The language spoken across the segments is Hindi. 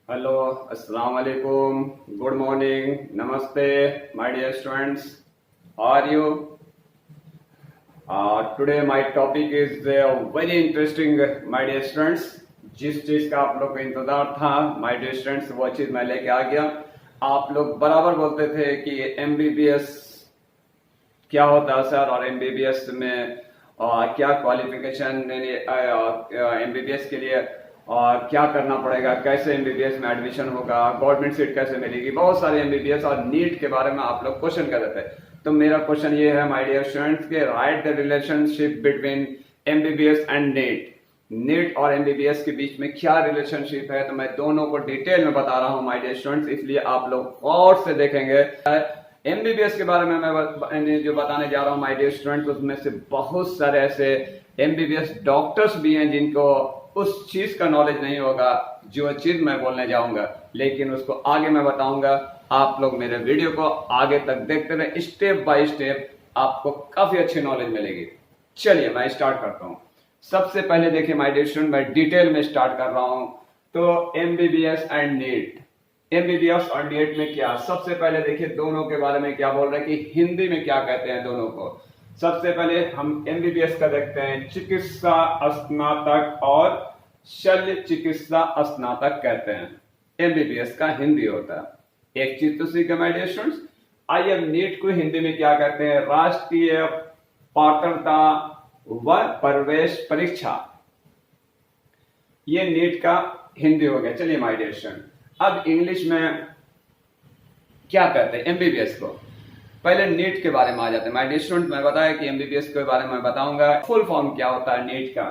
हेलो, अस्सलाम वालेकुम, गुड मॉर्निंग, नमस्ते, my dear students, how are you? Today my topic is very interesting, my dear students. जिस चीज का आप लोग को इंतजार था माय डियर स्टूडेंट्स, वो चीज मैं लेके आ गया। आप लोग बराबर बोलते थे कि एमबीबीएस क्या होता है सर, और एमबीबीएस में क्या क्वालिफिकेशन एमबीबीएस के लिए और क्या करना पड़ेगा, कैसे एमबीबीएस में एडमिशन होगा, गवर्नमेंट सीट कैसे मिलेगी, बहुत सारे एमबीबीएस और नीट के बारे में आप लोग क्वेश्चन कर रहे थे। तो मेरा क्वेश्चन ये है माय डियर स्टूडेंट्स के write the relationship between MBBS and NEET. NEET और एमबीबीएस के बीच में क्या रिलेशनशिप है, तो मैं दोनों को डिटेल में बता रहा हूं माय डियर स्टूडेंट्स, इसलिए आप लोग गौर से देखेंगे। एमबीबीएस के बारे में मैं जो बताने जा रहा हूं माय डियर स्टूडेंट्स, उसमें से बहुत सारे ऐसे एमबीबीएस डॉक्टर्स भी हैं जिनको उस चीज का नॉलेज नहीं होगा जो चीज मैं बोलने जाऊंगा, लेकिन उसको आगे मैं बताऊंगा। आप लोग मेरे वीडियो को आगे तक देखते रहे, स्टेप बाय स्टेप आपको काफी अच्छी नॉलेज मिलेगी। चलिए मैं स्टार्ट करता हूं। सबसे पहले देखिए माय डियर स्टूडेंट, मैं डिटेल में स्टार्ट कर रहा हूं। तो एमबीबीएस एंड नीट, एमबीबीएस और नीट में क्या, सबसे पहले देखिए दोनों के बारे में क्या बोल रहे हैं कि हिंदी में क्या कहते हैं दोनों को। सबसे पहले हम एमबीबीएस का देखते हैं, चिकित्सा स्नातक और शल्य चिकित्सा स्नातक कहते हैं। एमबीबीएस का हिंदी होता है। एक चीज तो सीखे माय डियर स्टूडेंट्स। आइए नीट को हिंदी में क्या कहते हैं, राष्ट्रीय पात्रता व प्रवेश परीक्षा। ये नीट का हिंदी हो गया। चलिए माय डियर स्टूडेंट, अब इंग्लिश में क्या कहते हैं एमबीबीएस को। पहले नीट के बारे में आ जाते हैं माय डियर स्टूडेंट। मैं बताया कि एमबीबीएस के बारे में बताऊंगा। फुल फॉर्म क्या होता है नीट का,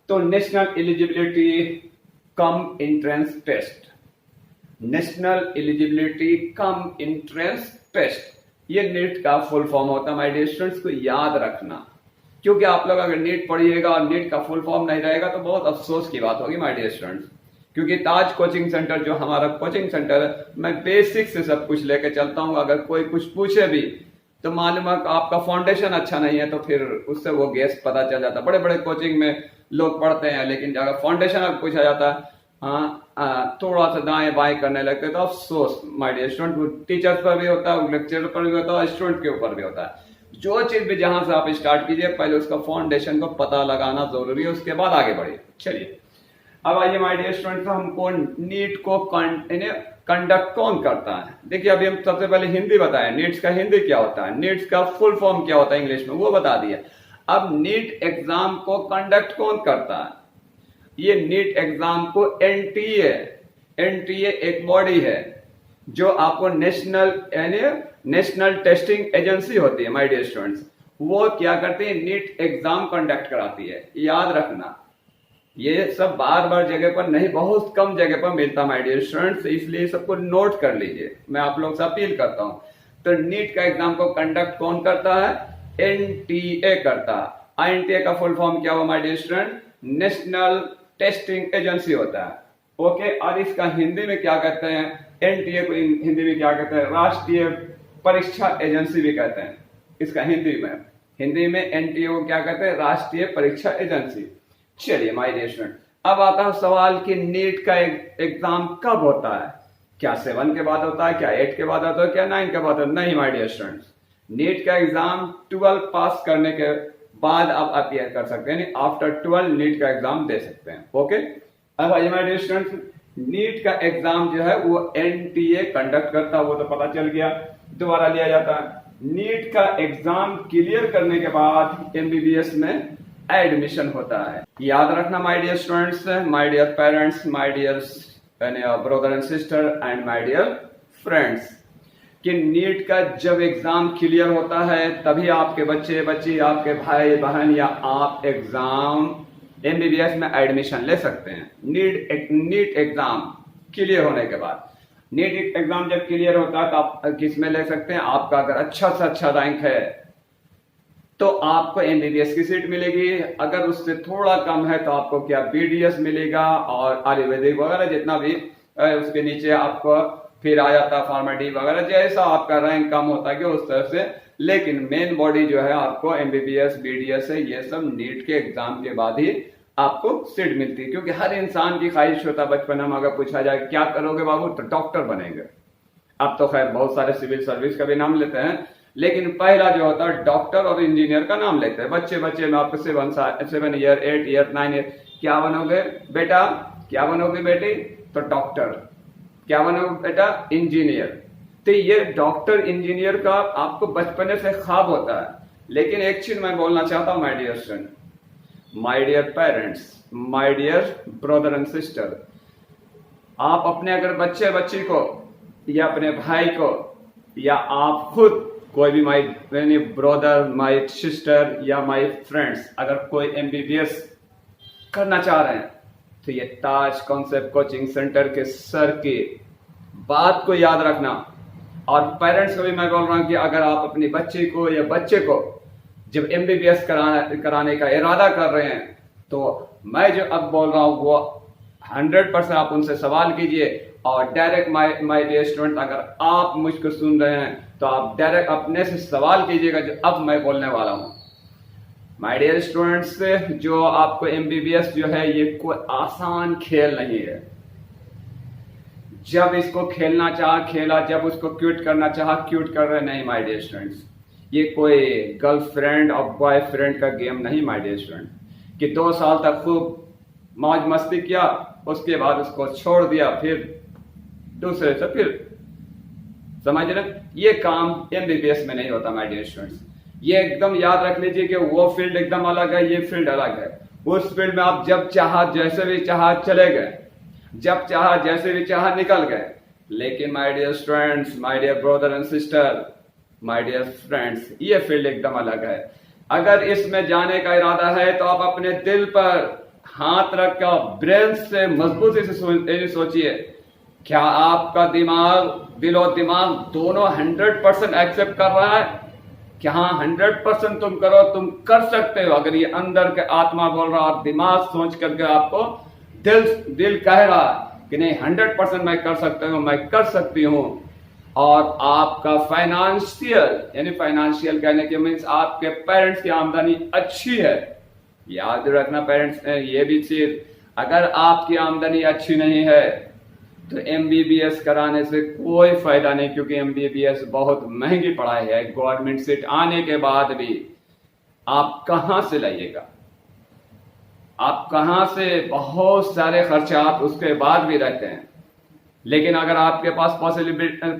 तो national eligibility cum entrance test. National eligibility cum entrance test, ये नीट का फुल फॉर्म होता है माय डियर स्टूडेंट्स, को याद रखना। क्योंकि आप लोग अगर नीट पढ़िएगा और नीट का फुल फॉर्म नहीं रहेगा तो बहुत अफसोस की बात होगी माय डियर स्टूडेंट्स। क्योंकि ताज कोचिंग सेंटर जो हमारा कोचिंग सेंटर है, मैं बेसिक से सब कुछ लेके चलता हूँ। अगर कोई कुछ पूछे भी तो मालूम है आपका फाउंडेशन अच्छा नहीं है तो फिर उससे वो गैस पता चल जाता है। बड़े बड़े कोचिंग में लोग पढ़ते हैं, लेकिन अगर फाउंडेशन अगर पूछा जाता है थोड़ा सा दाएं बाएं करने लगते तो अफसोस माय डियर स्टूडेंट। टीचर्स पर भी होता है, लेक्चर पर भी होता है, स्टूडेंट के ऊपर भी होता है। जो चीज भी जहां से आप स्टार्ट कीजिए, पहले उसका फाउंडेशन को पता लगाना जरूरी है, उसके बाद आगे बढ़िए। चलिए अब आइए माय डियर स्टूडेंट्स, हमको नीट को कंडक्ट कौन करता है। देखिए अभी हम सबसे पहले हिंदी बताएं, नीट का हिंदी क्या होता है, नीट का फुल फॉर्म क्या होता है इंग्लिश में, वो बता दिया। अब नीट एग्जाम को कंडक्ट कौन करता है, ये नीट एग्जाम को एनटीए, एनटीए एक बॉडी है जो आपको नेशनल टेस्टिंग एजेंसी होती है माय डियर स्टूडेंट्स, वो क्या करती है, नीट एग्जाम कंडक्ट कराती है। याद रखना ये सब बार बार जगह पर नहीं, बहुत कम जगह पर मिलता माय डियर स्टूडेंट्स, इसलिए सबको नोट कर लीजिए, मैं आप लोग से अपील करता हूं। तो नीट का एग्जाम को कंडक्ट कौन करता है, एनटीए करता है। एनटीए का फुल फॉर्म क्या हुआ my dear student, national testing agency होता है। ओके, और इसका हिंदी में क्या कहते हैं, एनटीए को हिंदी में क्या कहते हैं, राष्ट्रीय परीक्षा एजेंसी भी कहते हैं। इसका हिंदी में एनटीए को क्या कहते हैं, राष्ट्रीय परीक्षा एजेंसी। चलिए माय डियर स्टूडेंट, अब आता है सवाल कि नीट का एग्जाम कब होता है, क्या 7 के बाद होता है, क्या 8 के बाद होता है, क्या 9 के बाद होता है। नहीं माय डियर स्टूडेंट्स, नीट का एग्जाम 12 पास करने के बाद आप अपियर कर सकते हैं, आफ्टर 12 नीट का एग्जाम दे सकते हैं। ओके, अब आइए माय डियर स्टूडेंट्स, नीट का एग्जाम जो है वो एनटीए कंडक्ट करता है, वो तो पता चल गया, दोबारा लिया जाता है। नीट का एग्जाम क्लियर करने के बाद एमबीबीएस में एडमिशन होता है। याद रखना my dear students, my dear parents, my dear brother and sister and my dear friends, कि नीट का जब एग्जाम क्लियर होता है तभी आपके बच्चे बच्ची, आपके भाई बहन या आप एग्जाम एमबीबीएस में एडमिशन ले सकते हैं। नीट एग्जाम क्लियर होने के बाद, नीट एग्जाम जब क्लियर होता है तो आप किस में ले सकते हैं, आपका अगर अच्छा से अच्छा रैंक है तो आपको एमबीबीएस की सीट मिलेगी। अगर उससे थोड़ा कम है तो आपको क्या बीडीएस मिलेगा और आयुर्वेदिक वगैरह जितना भी उसके नीचे आपको फिर आ जाता फार्मेटी वगैरह, जैसा आपका रैंक कम होता है उस तरह से। लेकिन मेन बॉडी जो है आपको एमबीबीएस बीडीएस है, ये सब नीट के एग्जाम के बाद ही आपको सीट मिलती है। क्योंकि हर इंसान की ख्वाहिश होता है बचपन में अगर पूछा जाए क्या करोगे बाबू, तो डॉक्टर बनेंगे। अब तो खैर बहुत सारे सिविल सर्विस का भी नाम लेते हैं, लेकिन पहला जो होता है डॉक्टर और इंजीनियर का नाम लेते हैं। बच्चे बच्चे में आपको 7 ईयर 8 ईयर 9 ईयर, क्या बनोगे बेटा, क्या बनोगे बेटी, तो डॉक्टर। क्या बनोगे बेटा, इंजीनियर। तो ये डॉक्टर इंजीनियर का आपको बचपने से ख्वाब होता है। लेकिन एक चीज मैं बोलना चाहता हूं my dear student, my dear parents, my dear brother and sister, आप अपने अगर बच्चे बच्ची को या अपने भाई को या आप खुद कोई भी माय ब्रदर, माय सिस्टर या माय फ्रेंड्स अगर कोई एमबीबीएस करना चाह रहे हैं, तो ये ताज कॉन्सेप्ट कोचिंग सेंटर के सर की बात को याद रखना। और पेरेंट्स को भी मैं बोल रहा हूं कि अगर आप अपनी बच्ची को या बच्चे को जब एमबीबीएस कराने का इरादा कर रहे हैं, तो मैं जो अब बोल रहा हूं वो 100% आप उनसे सवाल कीजिए। और डायरेक्ट माय डियर स्टूडेंट, अगर आप मुझको सुन रहे हैं तो आप डायरेक्ट अपने से सवाल कीजिएगा जो अब मैं बोलने वाला हूं। माय डियर स्टूडेंट्स, जो आपको एमबीबीएस जो है ये कोई आसान खेल नहीं है। जब इसको खेलना चाहा खेला, जब उसको क्यूट करना चाहा क्यूट कर रहे नहीं माय डियर स्टूडेंट्स। ये कोई गर्लफ्रेंड और बॉयफ्रेंड का गेम नहीं माय डियर स्टूडेंट, कि 2 साल तक खूब मौज मस्ती किया, उसके बाद उसको छोड़ दिया, फिर दूसरे से फिर समझ रहे। ये काम एमबीबीएस में नहीं होता माय डियर स्टूडेंट्स। ये एकदम याद रख लीजिए कि वो फील्ड एकदम अलग है, ये फील्ड अलग है। उस फील्ड में आप जब चाहा जैसे भी चाहा चले गए, जब चाहा जैसे भी चाहा निकल गए। लेकिन my dear students, my dear brother and sister, my dear friends, ये फील्ड एकदम अलग है। अगर इसमें जाने का इरादा है तो आप अपने दिल पर हाथ रखकर ब्रेन से मजबूती से सोचिए, क्या आपका दिमाग, दिल और दिमाग दोनों 100% एक्सेप्ट कर रहा है? क्या हाँ 100% तुम करो, तुम कर सकते हो। अगर ये अंदर के आत्मा बोल रहा और दिमाग सोच करके आपको दिल कह रहा कि नहीं 100% मैं कर सकता हूं, मैं कर सकती हूं, और आपका फाइनेंशियल, यानी फाइनेंशियल कहने के मीन्स आपके पेरेंट्स की आमदनी अच्छी है। याद रखना पेरेंट्स, ये भी चीज, अगर आपकी आमदनी अच्छी नहीं है तो एमबीबीएस कराने से कोई फायदा नहीं, क्योंकि एमबीबीएस बहुत महंगी पढ़ाई है। गवर्नमेंट सीट आने के बाद भी आप कहां से लाइएगा, आप कहां से, बहुत सारे खर्चात उसके बाद भी रहते हैं। लेकिन अगर आपके पास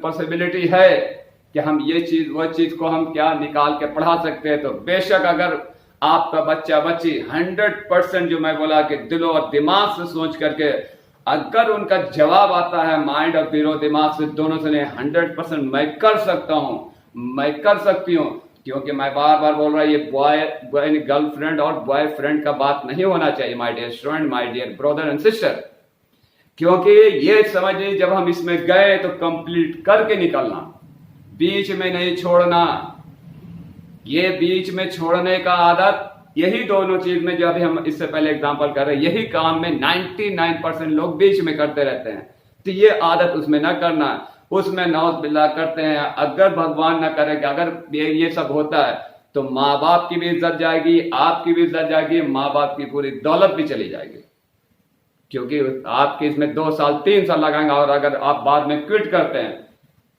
पॉसिबिलिटी है कि हम ये चीज वो चीज को हम क्या निकाल के पढ़ा सकते हैं, तो बेशक अगर आपका बच्चा बच्ची 100% जो मैं बोला कि दिलो और दिमाग से सोच करके अगर उनका जवाब आता है माइंड और दिलो दिमाग से दोनों से, 100% मैं कर सकता हूं, मैं कर सकती हूं। क्योंकि मैं बार बार बोल रहा हूं, ये गर्लफ्रेंड और बॉयफ्रेंड का बात नहीं होना चाहिए my dear student, my dear brother and sister. क्योंकि ये समझ लीजिए जब हम इसमें गए तो कंप्लीट करके निकलना, बीच में नहीं छोड़ना। ये बीच में छोड़ने का आदत, यही दोनों चीज में जो अभी हम इससे पहले एग्जांपल कर रहे हैं, यही काम में 99% लोग बीच में करते रहते हैं। तो ये आदत उसमें न करना, उसमें नौज बिल्ला करते हैं। अगर भगवान न करे कि अगर ये सब होता है तो माँ बाप की भी इज्जत जाएगी, आपकी भी इज्जत जाएगी, माँ बाप की पूरी दौलत भी चली जाएगी। क्योंकि आपके इसमें 2 साल 3 साल लगाएंगे, और अगर आप बाद में क्विट करते हैं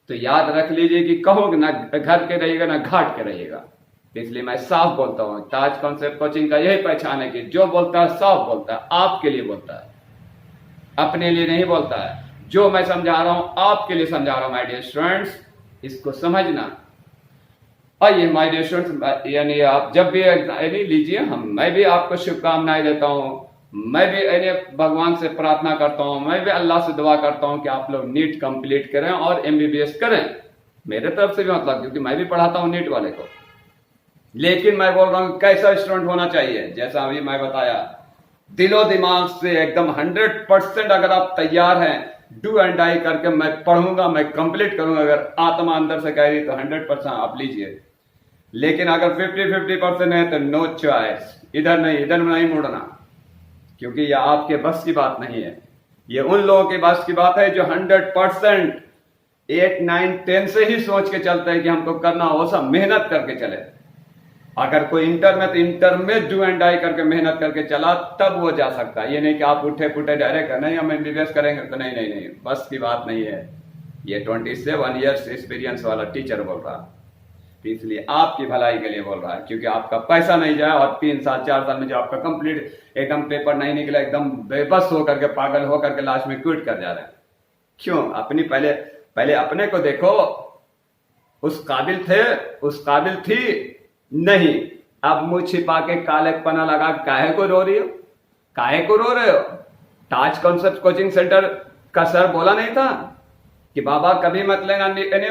तो याद रख लीजिए कि कहोगे ना घर के रहिएगा ना घाट के रहिएगा। इसलिए मैं साफ बोलता हूं, ताज कॉन्सेप्ट कोचिंग का यही पहचान है कि जो बोलता है साफ बोलता है, आपके लिए बोलता है, अपने लिए नहीं बोलता है। जो मैं समझा रहा हूं आपके लिए समझा रहा हूं माय डियर स्टूडेंट्स, इसको समझना। और ये माय डियर स्टूडेंट्स, यानी आप जब भी यानी लीजिए, मैं भी आपको शुभकामनाएं देता हूं। मैं भी भगवान से प्रार्थना करता हूं, मैं भी अल्लाह से दुआ करता हूं कि आप लोग नीट कंप्लीट करें और एमबीबीएस करें, मेरे तरफ से भी मतलब, क्योंकि मैं भी पढ़ाता हूं नीट वाले को। लेकिन मैं बोल रहा हूं कैसा स्टूडेंट होना चाहिए, जैसा अभी मैं बताया, दिलो दिमाग से एकदम 100% अगर आप तैयार हैं, डू एंड डाई करके मैं पढ़ूंगा, मैं कंप्लीट करूंगा, अगर आत्मा अंदर से कह रही तो 100% आप लीजिए। लेकिन अगर 50-50% है तो नो चॉइस, इधर नहीं मुड़ना, क्योंकि यह आपके बस की बात नहीं है। ये उन लोगों के बस की बात है जो 100% 8, 9, 10 से ही सोच के चलते हैं कि हमको करना हो, सब मेहनत करके चले। अगर कोई इंटर में, तो इंटर में डू एंड डाई करके मेहनत करके चला, तब वो जा सकता है। ये नहीं कि आप उठे पुठे डायरेक्ट नहीं हम एमबीबीएस करेंगे, तो नहीं नहीं नहीं, बस की बात नहीं है। ये 27 ईयर्स एक्सपीरियंस वाला टीचर बोल रहा है, तो इसलिए आपकी भलाई के लिए बोल रहा है, क्योंकि आपका पैसा नहीं जाए और 3 साल 4 साल में जो आपका कंप्लीट एकदम पेपर नहीं निकला, एकदम बेबस होकर के, पागल होकर के लास्ट में क्विट कर जा रहे हैं। क्यों? अपनी पहले अपने को देखो, उस काबिल थे, उस काबिल थी नहीं, अब मुंह छिपा के काले पना लगा काहे को रो रही हो, काहे को रो रहे हो? ताज कॉन्सेप्ट कोचिंग सेंटर का सर बोला नहीं था कि बाबा कभी मत लेना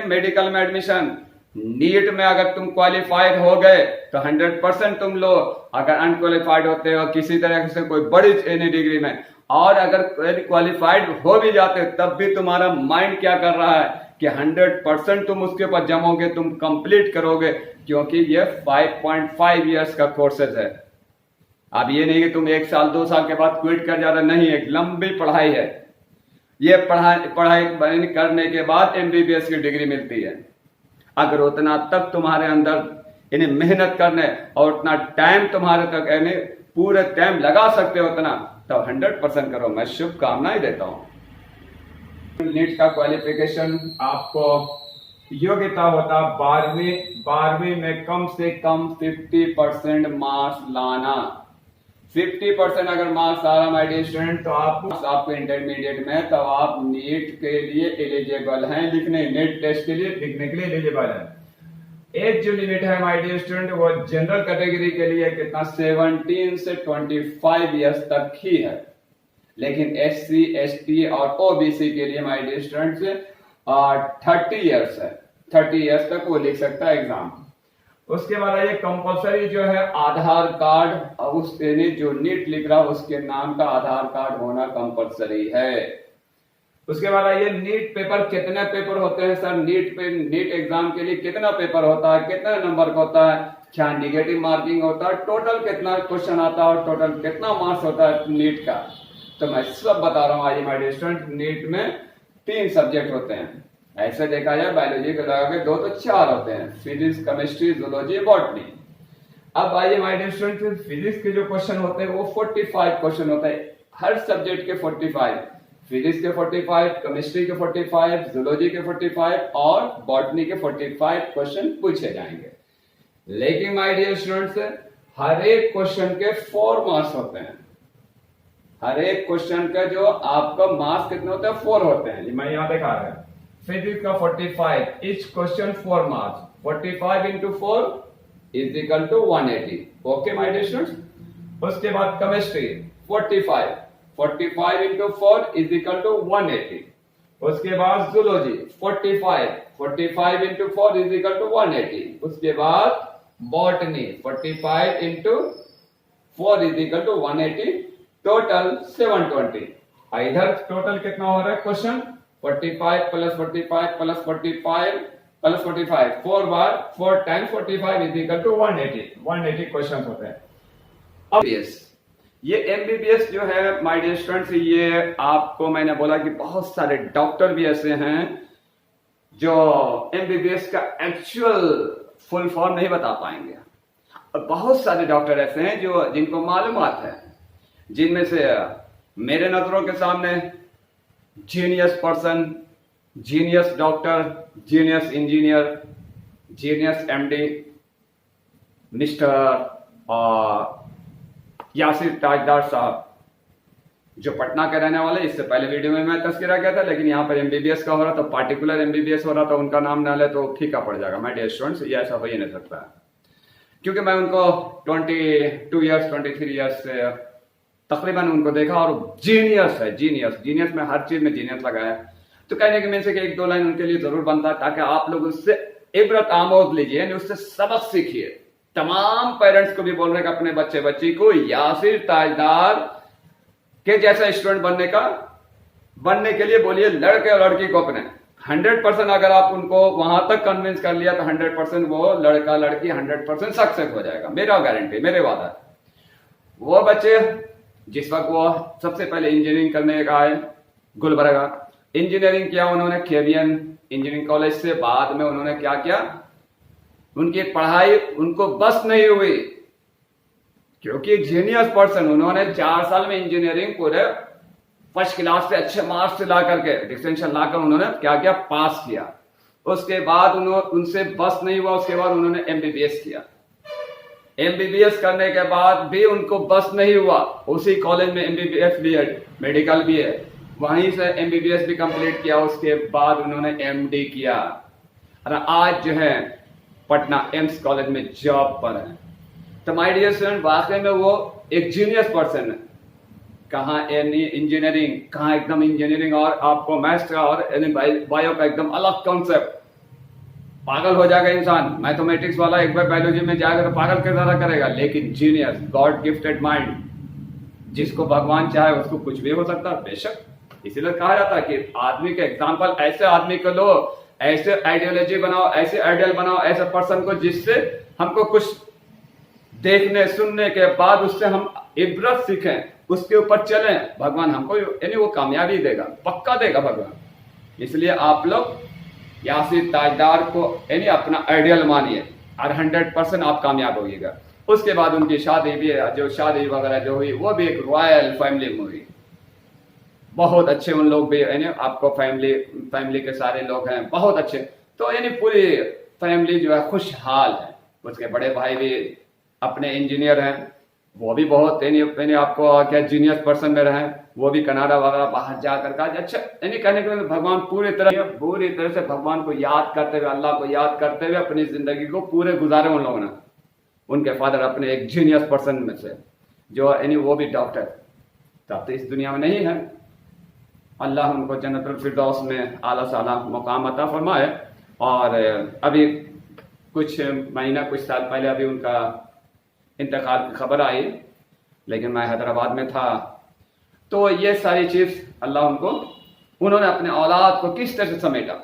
मेडिकल में एडमिशन, नीट में अगर तुम क्वालिफाइड हो गए तो 100% तुम लो, अगर अनक्वालिफाइड होते हो किसी तरह से कोई बड़ी डिग्री में, और अगर क्वालिफाइड हो भी जाते तब भी तुम्हारा माइंड क्या कर रहा है कि 100% तुम उसके ऊपर जमोगे, तुम कंप्लीट करोगे, क्योंकि ये 5.5 इयर्स का कोर्सेज है। अब ये नहीं कि तुम 1 साल 2 साल के बाद क्विट कर जा रहे, नहीं, एक लंबी पढ़ाई है। ये पढ़ाई करने के बाद एमबीबीएस की डिग्री मिलती है। अगर उतना तक तुम्हारे अंदर इन्हें मेहनत करने और उतना टाइम तुम्हारे तक यानी पूरे टाइम लगा सकते हो उतना, तब 100% करो। मैं शुभकामनाएं देता हूं। नीट का क्वालिफिकेशन आपको योग्यता होता 12वीं में कम से कम 50% मार्क्स लाना। 50% अगर मार्क्स आ रहा माय डियर स्टूडेंट, तो आपको इंटरमीडिएट में, तो आप नीट के लिए एलिजिबल हैं, लिखने नीट टेस्ट के लिए लिखने के लिए एलिजिबल है। एज जो लिमिट है माय डियर स्टूडेंट, वो जनरल कैटेगरी के लिए कितना 17 से 25 ईयर्स तक ही है, लेकिन SC ST और OBC के लिए माय डियर स्टूडेंट्स 30 ईयर्स है, 30 ईयर्स तक वो लिख सकता है एग्जाम। उसके बाद ये कंपलसरी जो है आधार कार्ड, उस जो नीट लिख रहा है उसके नाम का आधार कार्ड होना कंपलसरी है। उसके बाद ये नीट पेपर, कितने पेपर होते हैं सर? नीट एग्जाम के लिए कितना पेपर होता है, कितने नंबर का होता है, क्या निगेटिव मार्किंग होता है, टोटल कितना क्वेश्चन आता है और टोटल कितना मार्क्स होता है नीट का? तो मैं सब बता रहा हूँ आज माय डियर स्टूडेंट। नीट में 3 सब्जेक्ट होते हैं, ऐसे देखा जाए बायोलॉजी को लगा के 2 तो 4 होते हैं, फिजिक्स, केमिस्ट्री, जूलॉजी, बॉटनी। अब आइए माय डियर स्टूडेंट, फिजिक्स के जो क्वेश्चन होते हैं वो 45 क्वेश्चन होते हैं, हर सब्जेक्ट के 45, फिजिक्स के 45, केमिस्ट्री के 45, जूलॉजी के 45 और बॉटनी के 45 क्वेश्चन पूछे जाएंगे। लेकिन माय डियर स्टूडेंट्स, हर एक क्वेश्चन के 4 मार्क्स होते हैं। हर एक क्वेश्चन का जो आपका मार्क्स कितने होते हैं? 4 होते हैं। मैं यहां दिखा रहा हूं, फिजिक्स का 45, each question 4 marks, 45 into 4 is equal to 180। Okay my dear students. उसके बाद chemistry 45 into 4 is equal to 180। उसके बाद zoology 45 into 4 is equal to 180। उसके बाद botany 45 into 4 is equal to 180, total 720। इधर टोटल कितना हो रहा है क्वेश्चन? 45 + 45 + 45 + 45, 4 बार 4 times 45 is equal to 180 question होते हैं। अब ये एमबीबीएस जो है माय डियर स्टूडेंट्स, ये आपको मैंने बोला कि बहुत सारे डॉक्टर भी ऐसे हैं जो एमबीबीएस का एक्चुअल फुल फॉर्म नहीं बता पाएंगे, और बहुत सारे डॉक्टर ऐसे हैं जो जिनको मालूमात है, जिनमें से मेरे नजरों के सामने genius person, genius doctor, genius engineer, genius MD mister Yasir Tajdar sahab, जो पटना के रहने वाले, इससे पहले वीडियो में मैं तस्करा किया था, लेकिन यहाँ पर एमबीबीएस का हो रहा था, पार्टिकुलर एमबीबीएस हो रहा था, उनका नाम ना ले तो फीका पड़ जाएगा माय डियर स्टूडेंट्स। ये ऐसा हो ही नहीं सकता, क्योंकि मैं उनको 22 ईयर्स 23 ईयर्स से तकरीबन उनको देखा, और जीनियस है, जीनियस में हर चीज में जीनियस लगाया। तो कहने के मीन से कि 1-2 लाइन उनके लिए जरूर बनता है, ताकि आप लोग उससे इबरत आमोद लीजिए, यानी उससे सबक सीखिए। तमाम पेरेंट्स को भी बोल रहे हैं कि अपने बच्चे बच्ची को यासिर ताजदार के जैसा स्टूडेंट बनने के लिए बोलिए, लड़के और लड़की को अपने 100% अगर आप उनको वहां तक कन्विंस कर लिया तो 100% वो लड़का लड़की 100% सक्सेस हो जाएगा, मेरा गारंटी, मेरे वादा। वो बच्चे जिस वक्त वो सबसे पहले इंजीनियरिंग करने का आए गुलबर्गा, इंजीनियरिंग किया उन्होंने केवियन इंजीनियरिंग कॉलेज से, बाद में उन्होंने क्या किया, उनकी पढ़ाई उनको बस नहीं हुई, क्योंकि एक जीनियस पर्सन, उन्होंने 4 साल में इंजीनियरिंग पूरे फर्स्ट क्लास से अच्छे मार्क्स ला करके डिस्टिंक्शन लाकर उन्होंने क्या किया, पास किया। उसके बाद उनसे बस नहीं हुआ, उसके बाद उन्होंने एमबीबीएस किया। एमबीबीएस करने के बाद भी उनको बस नहीं हुआ, उसी कॉलेज में एमबीबीएस भी है, मेडिकल भी है, वहीं से एमबीबीएस भी कंप्लीट किया। उसके बाद उन्होंने एमडी किया और आज जो है पटना एम्स कॉलेज में जॉब पर है। तो माय डियर स्टूडेंट, वाकई में वो एक जीनियस पर्सन है। कहाँ इंजीनियरिंग, कहाँ एकदम इंजीनियरिंग और आपको मैथ्स का और बायो का एकदम अलग कॉन्सेप्ट। पागल हो जाएगा इंसान, मैथमेटिक्स वाला एक बार बायोलॉजी में जाएगा तो पागल किस तरह करेगा। लेकिन जीनियस, गॉड गिफ्टेड माइंड, जिसको भगवान चाहे उसको कुछ भी हो सकता है बेशक। इसीलिए कहा जाता है कि आदमी के एग्जाम्पल, ऐसे आदमी को लो, ऐसे आइडियोलॉजी बनाओ, ऐसे आइडियल बनाओ, ऐसे पर्सन को जिससे हमको कुछ देखने सुनने के बाद उससे हम इबरत सीखें, उसके ऊपर चलें। भगवान हमको यानी वो कामयाबी देगा, पक्का देगा भगवान। इसलिए आप लोग यासिर ताजदार को यानी अपना आइडियल मानिए और 100% आप कामयाब होइएगा। उसके बाद उनकी शादी भी, जो शादी वगैरह जो हुई वो भी एक रॉयल फैमिली में हुई। बहुत अच्छे उन लोग भी, यानी आपको फैमिली के सारे लोग हैं बहुत अच्छे। तो यानी पूरी फैमिली जो है खुशहाल है। उसके बड़े भाई भी अपने इंजीनियर हैं, वो भी बहुत यानी आपको क्या जीनियस पर्सन में रहे, वो भी कनाडा वगैरह बाहर जाकर का अच्छा। यानी कहने के लिए भगवान पूरी तरह से भगवान को याद करते हुए, अल्लाह को याद करते हुए अपनी जिंदगी को पूरे गुजारे उन लोगों ने। उनके फादर अपने एक जीनियस पर्सन में से, जो यानी वो भी डॉक्टर, तब तो इस दुनिया में नहीं है। अल्लाह उनको जन्नतुल फिरदौस में आला साला मुकाम अता फरमाए। और अभी कुछ महीना, कुछ साल पहले अभी उनका इंतकाल की खबर आई, लेकिन मैं हैदराबाद में था। तो ये सारी चीज अल्लाह उन्होंने अपने औलाद को किस तरह से समेटा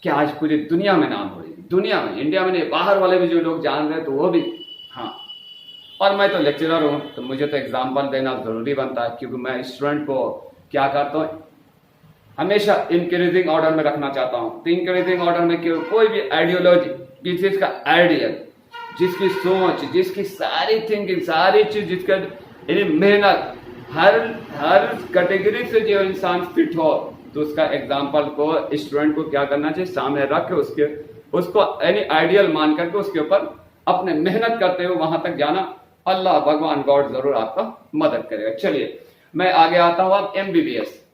कि आज पूरी दुनिया में नाम हो रही, दुनिया में, इंडिया में नहीं, बाहर वाले भी जो लोग जान रहे तो वो भी। हाँ, और मैं तो लेक्चरर हूँ, तो मुझे तो एग्जाम्पल देना जरूरी बनता है, क्योंकि मैं स्टूडेंट को क्या करता हूँ, हमेशा इंक्रीजिंग ऑर्डर में रखना चाहता हूँ। तो इंक्रीजिंग ऑर्डर में कोई भी आइडियोलॉजी, किसी चीज का आइडिया, जिसकी सोच, जिसकी सारी थिंकिंग, सारी चीज, जिसका मेहनत, हर कैटेगरी से जो इंसान फिट हो, तो उसका एग्जाम्पल को स्टूडेंट को क्या करना चाहिए, सामने रख के उसको यानी आइडियल मान करके उसके ऊपर अपने मेहनत करते हुए वहां तक जाना। अल्लाह भगवान गॉड जरूर आपका मदद करेगा। चलिए मैं आगे आता हूँ। अब एमबीबीएस,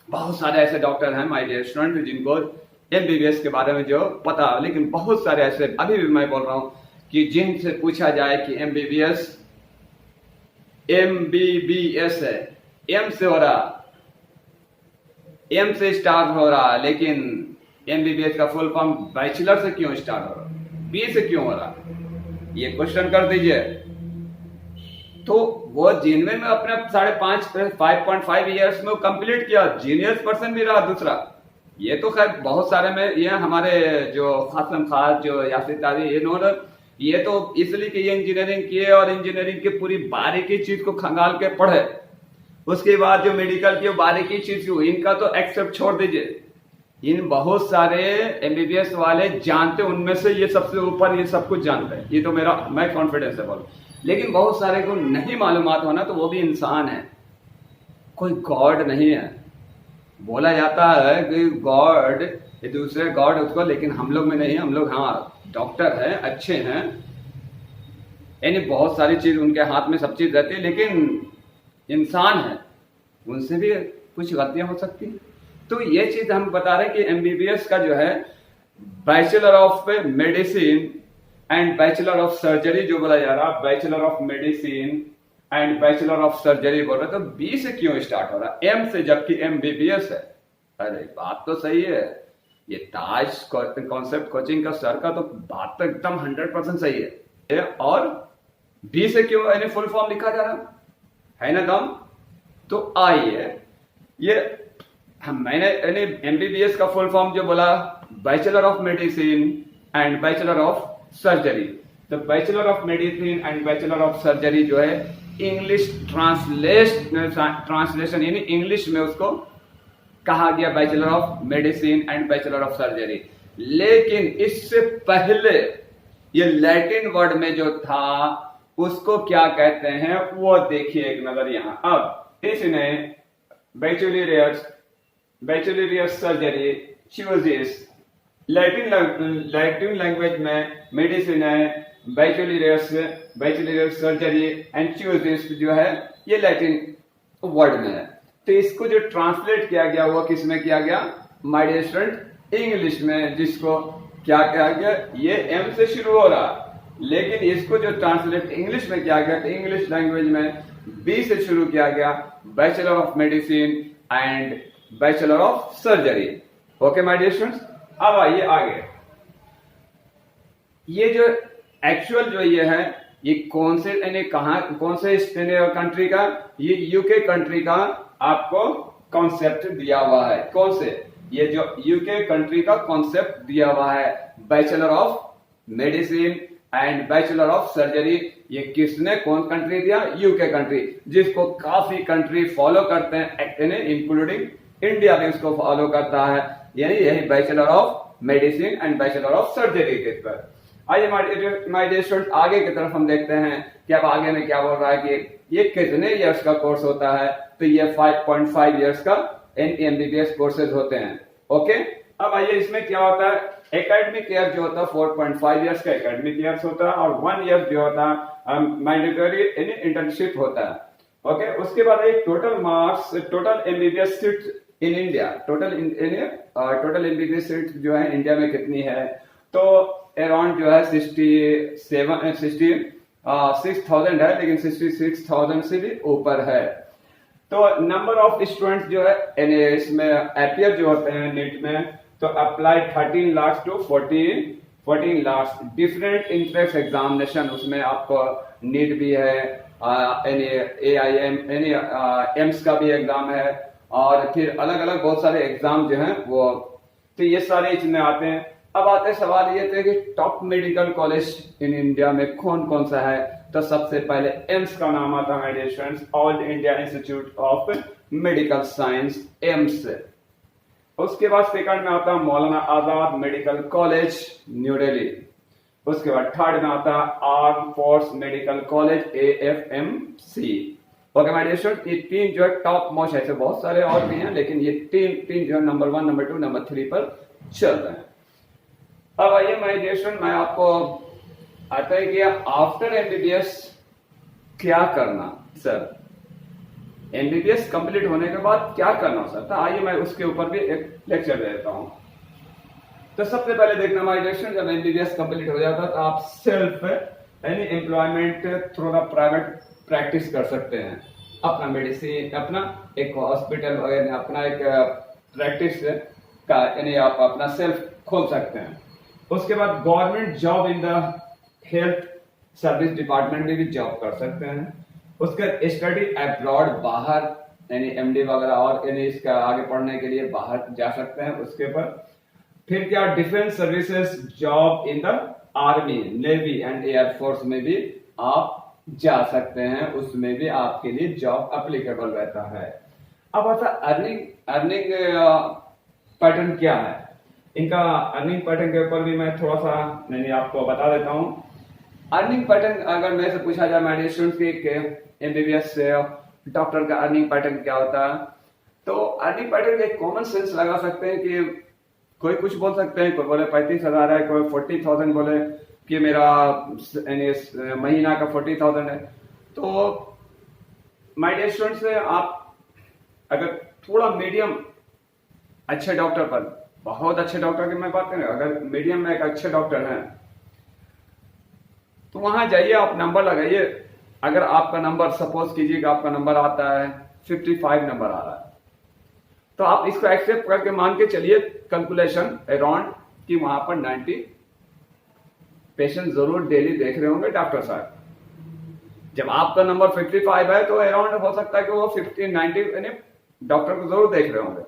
बहुत सारे ऐसे डॉक्टर हैं माय डियर स्टूडेंट जिनको एमबीबीएस के बारे में जो पता है, लेकिन बहुत सारे ऐसे अभी भी मैं बोल रहा हूँ कि जिनसे पूछा जाए कि एमबीबीएस है, एम से हो रहा, एम से स्टार्ट हो रहा, लेकिन एमबीबीएस का फुल फॉर्म बैचलर से क्यों स्टार्ट हो रहा, बी से क्यों हो रहा, ये क्वेश्चन कर दीजिए। तो वो जेनविन में अपने 5.5 इयर्स में कंप्लीट किया, जीनियस पर्सन भी रहा दूसरा। ये तो खैर बहुत सारे में, ये हमारे जो खास जो यासिर ताजदार, ये तो इसलिए कि ये इंजीनियरिंग किए और इंजीनियरिंग की पूरी बारीकी चीज को खंगाल के पढ़े। उसके बाद जो मेडिकल की बारीकी चीज हुई, इनका तो एक्सेप्ट छोड़ दीजिए। इन बहुत सारे एमबीबीएस वाले जानते, उनमें से ये सबसे ऊपर ये सब कुछ जानते हैं, ये तो मैं कॉन्फिडेंस है बोल। लेकिन बहुत सारे को नहीं मालूमात होना, तो वो भी इंसान है, कोई गॉड नहीं है। बोला जाता है कि गॉड, ये दूसरे गॉड उसको, लेकिन हम लोग में नहीं। हम लोग हाँ डॉक्टर हैं, अच्छे हैं, यानी बहुत सारी चीज उनके हाथ में सब चीज रहती है, लेकिन इंसान है, उनसे भी कुछ गलतियां हो सकती हैं। तो ये चीज हम बता रहे हैं कि एमबीबीएस का जो है bachelor of medicine and bachelor of surgery जो बोला जा रहा, bachelor of medicine and bachelor of surgery बोल रहे, तो बी से क्यों स्टार्ट हो रहा, एम से, जबकि एमबीबीएस है। अरे बात तो सही है, ये ताज कॉन्सेप्ट कोचिंग का सर का तो बात तो एकदम 100% सही है। और बी से क्यों यानी फुल फॉर्म लिखा जा रहा है ना दम। तो आइए ये मैंने एमबीबीएस का फुल फॉर्म जो बोला, bachelor of medicine and bachelor of surgery. तो bachelor of medicine and bachelor of surgery जो है इंग्लिश ट्रांसलेशन, यानी इंग्लिश में उसको कहा गया bachelor of medicine and bachelor of surgery. लेकिन इससे पहले ये लैटिन वर्ड में जो था उसको क्या कहते हैं वो देखिए एक नजर यहां। अब इसने बैचलरियस सर्जरी चूजेस, लैटिन लैंग्वेज में मेडिसिन है, बैचलरियस सर्जरी एंड चूजेस जो है ये लैटिन वर्ड में है। तो इसको जो ट्रांसलेट किया गया वो किस में किया गया, माय डियर स्टूडेंट, इंग्लिश में, जिसको क्या किया गया, ये एम से शुरू हो रहा, लेकिन इसको जो ट्रांसलेट इंग्लिश में किया गया तो इंग्लिश लैंग्वेज में बी से शुरू किया गया, bachelor of medicine and bachelor of surgery. Okay my dear students, अब आइए आगे। ये जो एक्चुअल जो ये है ये कौन से कौन से कंट्री का, ये यूके कंट्री का आपको कॉन्सेप्ट दिया हुआ है। कौन से, ये जो यूके कंट्री का कॉन्सेप्ट दिया हुआ है, bachelor of medicine and bachelor of surgery. ये किसने, कौन कंट्री दिया, यूके कंट्री, जिसको काफी कंट्री फॉलो करते हैं, इंक्लूडिंग इंडिया भी उसको फॉलो करता है, यानी यही bachelor of medicine and bachelor of surgery के पर। आइए माय डियर स्टूडेंट्स आगे की तरफ हम देखते हैं कि अब आगे में क्या बोल रहा है कि ये कितने इयर्स का कोर्स होता है। तो ये 5.5 इयर्स का एमबीबीएस कोर्सेज होते हैं। ओके, अब आइए इसमें क्या होता है, एकेडमिक ईयर जो होता है 4.5 इयर्स का एकेडमिक ईयर्स होता है और 1 ईयर जो होता है मैंडेटरी इंटर्नशिप होता है। ओके, उसके बाद एक total marks, total MBBS seat in India, total MBBS seat जो है इंडिया में कितनी है, तो अराउंड जो है 66,000 है, लेकिन 66,000 से भी ऊपर है। तो नंबर ऑफ स्टूडेंट्स जो है इसमें अपियर जो होते हैं नीट में, तो apply 13 lakh to 14 lakh different entrance examination, उसमें आपको नीट भी है, AIM एम्स का भी एग्जाम है, और फिर अलग अलग बहुत सारे एग्जाम जो हैं वो, तो ये सारे इसमें आते हैं। अब आते सवाल ये थे कि top medical college in India में कौन कौन सा है, तो सबसे पहले एम्स का नाम आता है मेरे students, All India Institute of Medical Science, AIIMS. उसके बाद सेकंड में आता है Maulana Azad medical college New Delhi. उसके बाद थर्ड में आता है arm force medical college AFMC। Okay my dear student, ये तीन जो है टॉप मोस्ट, ऐसे बहुत सारे और भी हैं, लेकिन ये तीन जो है नंबर 1, नंबर 2, नंबर 3 पर चल रहे हैं। अब आइए माय डियर स्टूडेंट, मैं आपको आता है कि आफ्टर एमबीबीएस क्या करना सर, एमबीबीएस कंप्लीट होने के बाद क्या करना सर, तो आइए मैं उसके ऊपर भी एक लेक्चर दे देता हूं। तो सबसे पहले देखना माय डियर स्टूडेंट, जब एमबीबीएस कंप्लीट हो जाता है तो आप self any employment through the private practice कर सकते हैं, अपना मेडिसिन, अपना एक हॉस्पिटल वगैरह, अपना एक प्रैक्टिस का यानी आप अपना सेल्फ खोल सकते हैं। उसके बाद government job in the health service department में भी जॉब कर सकते हैं। उसके स्टडी अब्रॉड, बाहर यानी MD वगैरह और यानी इसका आगे पढ़ने के लिए बाहर जा सकते हैं। उसके ऊपर फिर क्या, defence services job in the army, navy and air force में भी आप जा सकते हैं, उसमें भी आपके लिए जॉब एप्लीकेबल रहता है। अब आता अर्निंग पैटर्न क्या है, इनका अर्निंग पैटर्न के ऊपर भी मैं थोड़ा सा मैंने आपको बता देता हूं। अर्निंग पैटर्न अगर मेरे से पूछा जाए मेरे स्टूडेंट्स के एमबीबीएस से डॉक्टर का अर्निंग पैटर्न क्या होता है, तो अर्निंग पैटर्न एक कॉमन सेंस लगा सकते हैं कि कोई कुछ बोल सकते हैं, कोई बोले 35,000 है, कोई 40,000 बोले कि मेरा महीना का 40,000 है। तो माय डियर स्टूडेंट्स, आप अगर थोड़ा मीडियम अच्छे डॉक्टर पर, बहुत अच्छे डॉक्टर की मैं बात करें, अगर मीडियम में एक अच्छे डॉक्टर हैं तो वहां जाइए, आप नंबर लगाइए। अगर आपका नंबर, सपोज कीजिएगा आपका नंबर आता है 55 नंबर आ रहा है, तो आप इसको एक्सेप्ट करके मान के चलिए कैलकुलेशन अराउंड कि वहां पर 90 पेशेंट जरूर डेली देख रहे होंगे डॉक्टर साहब। जब आपका नंबर 55 है तो अराउंड हो सकता है कि वो 90 यानी डॉक्टर को जरूर देख रहे होंगे।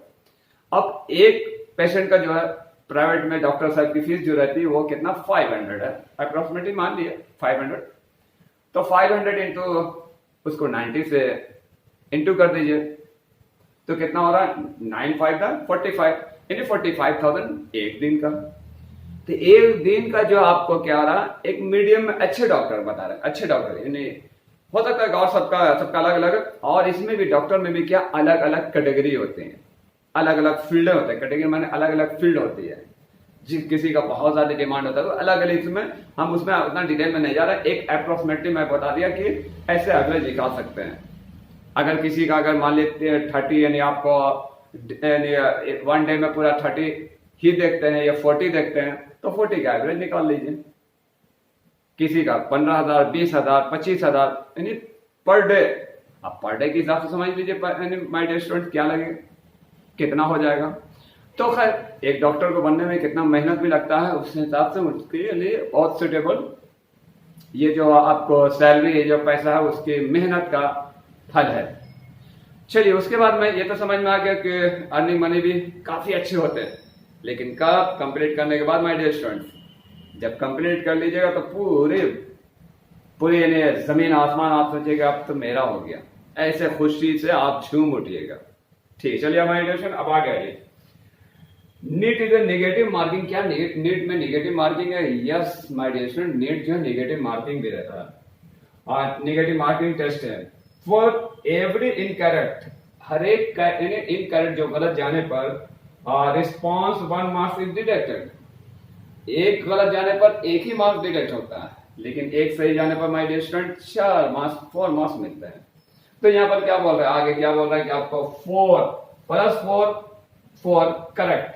अब एक पेशेंट का जो है प्राइवेट में डॉक्टर साहब की फीस जो रहती है वो कितना, 500 है अप्रोक्सीमेटली, मान लिया 500। तो 500 इंटू उसको 90 से इंटू कर दीजिए, तो कितना हो रहा है, 9 5 45 यानी 45,000 एक दिन का। तो एक दिन का जो आपको क्या रहा, एक मीडियम में अच्छे डॉक्टर बता रहे, अच्छे डॉक्टर यानी हो सकता है और सबका सबका अलग अलग, और इसमें भी डॉक्टर में भी क्या अलग अलग कैटेगरी होते हैं, अलग अलग फील्ड होते हैं, कैटेगरी माने अलग अलग फील्ड होती है, किसी का बहुत ज्यादा डिमांड होता है तो अलग अलग, इसमें हम उसमें उतना डिटेल में नहीं जा रहा, एक अप्रोक्सीमेटली मैं बता दिया कि ऐसे एवरेज निकाल सकते हैं। अगर किसी का अगर मान लीजिए 30 यानी आपको वन डे में पूरा 30 ही देखते हैं या 40 देखते हैं तो 40 का एवरेज निकाल लीजिए। किसी का 15,000, 20,000, 25,000 यानी पर डे, आप पर डे के हिसाब से समझ लीजिए माय डियर स्टूडेंट क्या लगेगा, कितना हो जाएगा। तो खैर एक डॉक्टर को बनने में कितना मेहनत भी लगता है उस हिसाब से उसके लिए बहुत सुटेबल ये जो आपको सैलरी है, जो पैसा है, उसकी मेहनत का फल है। चलिए उसके बाद में ये तो समझ में आ गया कि अर्निंग मनी भी काफी अच्छे होते हैं, लेकिन कब कंप्लीट करने के बाद माय डियर स्टूडेंट्स, जब कंप्लीट कर लीजिएगा तो पूरे यानी जमीन आसमान आप सोचिएगा अब तो मेरा हो गया, ऐसे खुशी से आप झूम उठिएगा। ठीक, चलिए माय डियर स्टूडेंट अब आ गए NEET is a negative marking. क्या नीट में नेगेटिव मार्किंग है? Yes my dear student, NEET जो है नेगेटिव मार्किंग भी रहता है और नेगेटिव मार्किंग टेस्ट है फॉर एवरी इनकरेक्ट, हर एक इनकरेक्ट जो गलत जाने पर रिस्पॉन्स 1 मार्क्स इज डिडक्टेड। एक गलत जाने पर एक ही मार्क्स डिडक्ट होता है, लेकिन एक सही जाने पर माय डियर स्टूडेंट 4 मार्क्स मिलते हैं। तो यहाँ पर क्या बोल रहा है, आगे क्या बोल रहा है कि आपको 4 + 4 for correct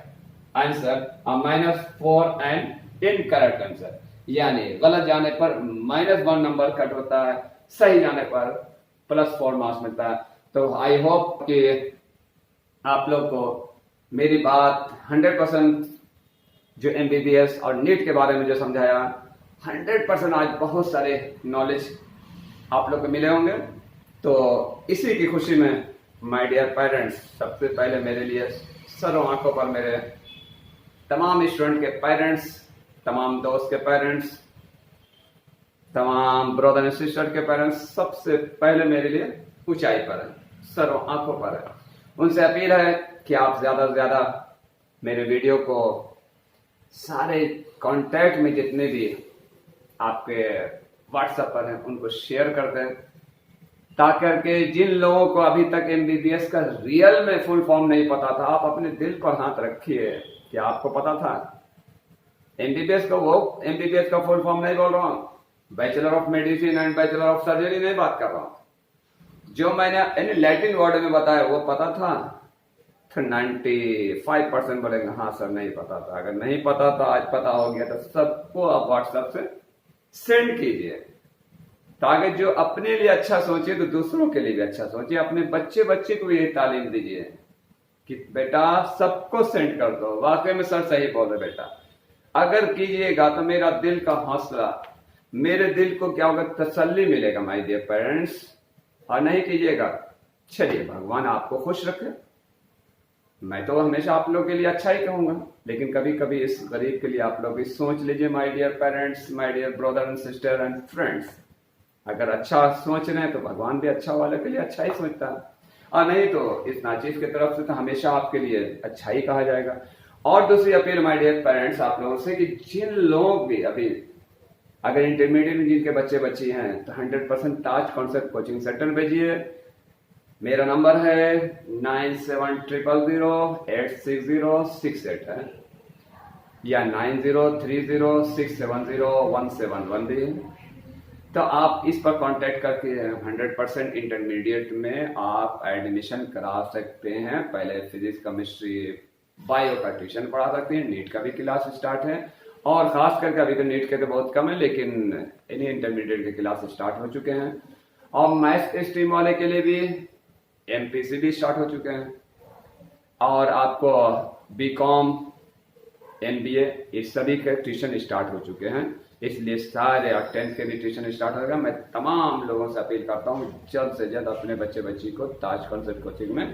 answer -4 and incorrect answer, यानी गलत जाने पर -1 नंबर कट होता है, सही जाने पर +4 मार्क्स मिलता है। तो आई होप कि आप लोग को मेरी बात 100% जो MBBS और नीट के बारे में जो समझाया 100% आज बहुत सारे नॉलेज आप लोग को मिले होंगे। तो इसी की खुशी में माय डियर पेरेंट्स, सबसे पहले मेरे लिए सरों आंखों पर मेरे तमाम स्टूडेंट के पेरेंट्स, तमाम दोस्त के पेरेंट्स, तमाम ब्रदर एंड सिस्टर के पेरेंट्स सबसे पहले मेरे लिए ऊंचाई पर है, सरों आंखों पर है। उनसे अपील है कि आप ज्यादा से ज्यादा मेरे वीडियो को सारे कांटेक्ट में जितने भी आपके व्हाट्सएप पर हैं उनको शेयर कर दें, ताकि जिन लोगों को अभी तक MBBS का रियल में फुल फॉर्म नहीं पता था, आप अपने दिल पर हाथ रखिए कि आपको पता था MBBS का फुल फॉर्म नहीं बोल रहा हूं, bachelor of medicine and bachelor of surgery नहीं बात कर रहा हूं। जो मैंने लैटिन वर्ड में बताया वो पता था तो 95% बोलेंगे हाँ सर नहीं पता था। अगर नहीं पता था आज पता हो गया तो सबको आप व्हाट्सएप से सेंड कीजिए, ताकि जो अपने लिए अच्छा सोचे तो दूसरों के लिए भी अच्छा सोचे। अपने बच्चे को ये तालीम दीजिए कि बेटा सबको सेंड कर दो। वाकई में सर सही बोल रहे बेटा, अगर कीजिएगा तो मेरा दिल का हौसला, मेरे दिल को क्या होगा, तसल्ली मिलेगा माय डियर पेरेंट्स। और नहीं कीजिएगा, चलिए भगवान आपको खुश रखे। मैं तो हमेशा आप लोगों के लिए अच्छा ही कहूंगा, लेकिन कभी कभी इस गरीब के लिए आप लोग भी सोच लीजिए my dear parents, my dear brother and sister and friends. अगर अच्छा सोच रहे हैं तो भगवान भी अच्छा वाले के लिए अच्छा ही सोचता है, और नहीं तो इस नाचीज की तरफ से तो हमेशा आपके लिए अच्छा ही कहा जाएगा। और दूसरी अपील माय डियर पेरेंट्स आप लोगों से कि जिन लोग भी अभी अगर इंटरमीडिएट में जिनके बच्चे हैं तो 100% ताज कॉन्सेप्ट कोचिंग सेंटर भेजिए। मेरा नंबर है 9700086068 है या 9030670171 भी है। तो आप इस पर कांटेक्ट करके 100% इंटरमीडिएट में आप एडमिशन करा सकते हैं। पहले फिजिक्स, केमिस्ट्री, बायो का ट्यूशन पढ़ा सकते हैं। नीट का भी क्लास स्टार्ट है, और खास करके अभी तो नीट के तो बहुत कम है, लेकिन इन्हीं इंटरमीडिएट के क्लास स्टार्ट हो चुके हैं। और मैथ्स स्ट्रीम वाले के लिए भी MPC भी स्टार्ट हो चुके हैं, और आपको BCom, MBA इस सभी के ट्यूशन स्टार्ट हो चुके हैं। इसलिए सारे 10th के भी ट्यूशन स्टार्ट होगा। मैं तमाम लोगों से अपील करता हूँ जल्द से जल्द अपने बच्ची को ताज कॉन्सेप्ट कोचिंग में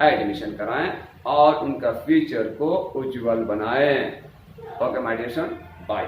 एडमिशन कराएं और उनका फ्यूचर को उज्जवल बनाएं। Okay my dear student, bye.